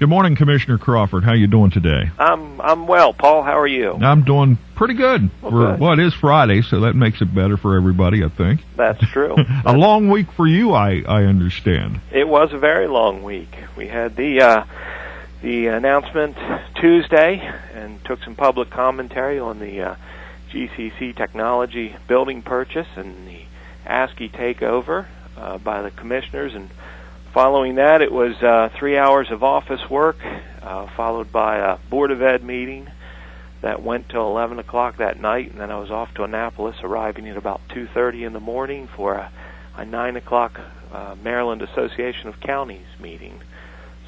Good morning, Commissioner Crawford. How you doing today? I'm well, Paul. How are you? I'm doing pretty good. Good. Well, it is Friday, so that makes it better for everybody, I think. That's true. A long week for you, I understand. It was a very long week. We had the announcement Tuesday and took some public commentary on the GCC technology building purchase and the ASCI takeover by the commissioners, and following that it was 3 hours of office work followed by a Board of Ed meeting that went till 11 o'clock that night, and then I was off to Annapolis, arriving at about 2:30 in the morning for a 9 o'clock Maryland Association of Counties meeting.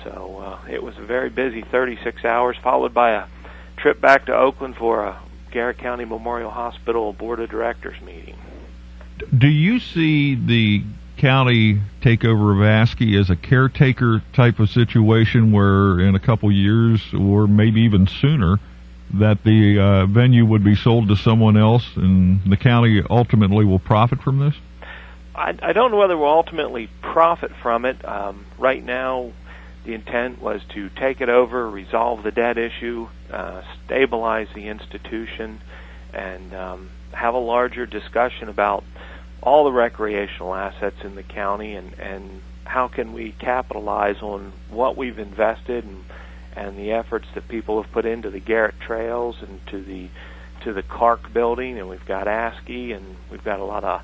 So it was a very busy 36 hours, followed by a trip back to Oakland for a Garrett County Memorial Hospital Board of Directors meeting. Do you see the county takeover of ASCI as a caretaker type of situation where in a couple years or maybe even sooner that the venue would be sold to someone else and the county ultimately will profit from this? I don't know whether we'll ultimately profit from it. Right now, the intent was to take it over, resolve the debt issue, stabilize the institution, and have a larger discussion about all the recreational assets in the county and how can we capitalize on what we've invested and the efforts that people have put into the Garrett trails and to the Clark building, and we've got ASCI, and we've got a lot of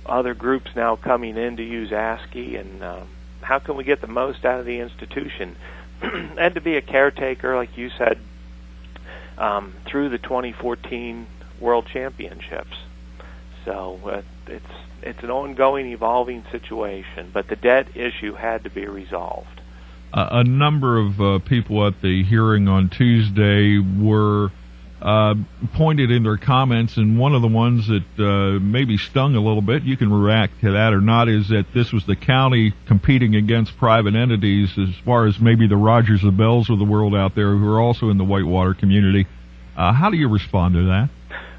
other groups now coming in to use ASCI, and how can we get the most out of the institution and to be a caretaker, like you said, through the 2014 World Championships. So it's an ongoing, evolving situation, but the debt issue had to be resolved. A number of people at the hearing on Tuesday were pointed in their comments, and one of the ones that maybe stung a little bit, you can react to that or not, is that this was the county competing against private entities as far as maybe the Rogers and Bells of the world out there who are also in the Whitewater community. How do you respond to that?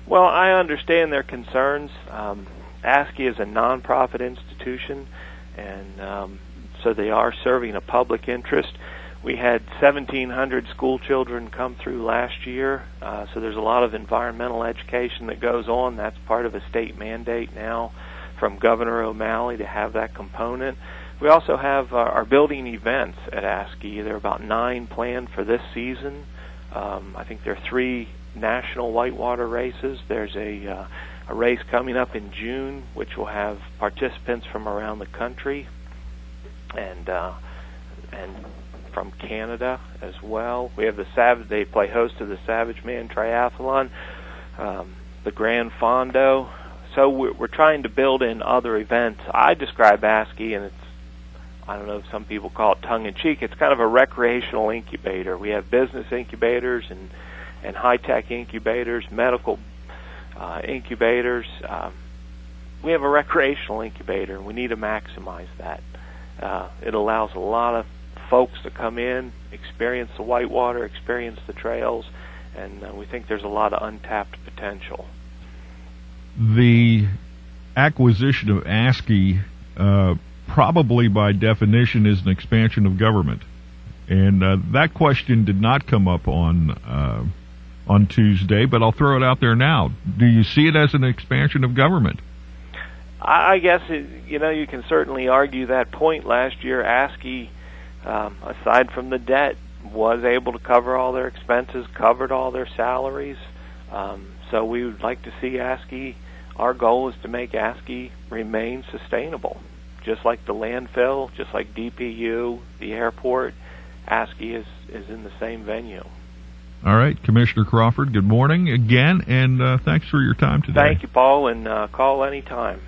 Well, I understand their concerns. ASCI is a nonprofit institution, and so they are serving a public interest. We had 1,700 school children come through last year, so there's a lot of environmental education that goes on. That's part of a state mandate now from Governor O'Malley to have that component. We also have our building events at ASCI. There are about 9 planned for this season. I think there are 3 national whitewater races. There's a race coming up in June, which will have participants from around the country and from Canada as well. We have they play host to the Savage Man Triathlon, the Grand Fondo. So we're trying to build in other events. I describe ASCI, and I don't know if some people call it tongue-in-cheek, it's kind of a recreational incubator. We have business incubators and high-tech incubators, medical incubators. We have a recreational incubator, and we need to maximize that. It allows a lot of folks to come in, experience the whitewater, experience the trails, and we think there's a lot of untapped potential. The acquisition of ASCI probably by definition is an expansion of government, and that question did not come up on Tuesday, but I'll throw it out there now. Do you see it as an expansion of government? I guess you can certainly argue that point. Last year, ASCI, aside from the debt, was able to cover all their expenses, covered all their salaries. So we would like to see ASCI. Our goal is to make ASCI remain sustainable, just like the landfill, just like DPU, the airport. ASCI is in the same venue. All right, Commissioner Crawford, good morning again, and thanks for your time today. Thank you, Paul, and call anytime.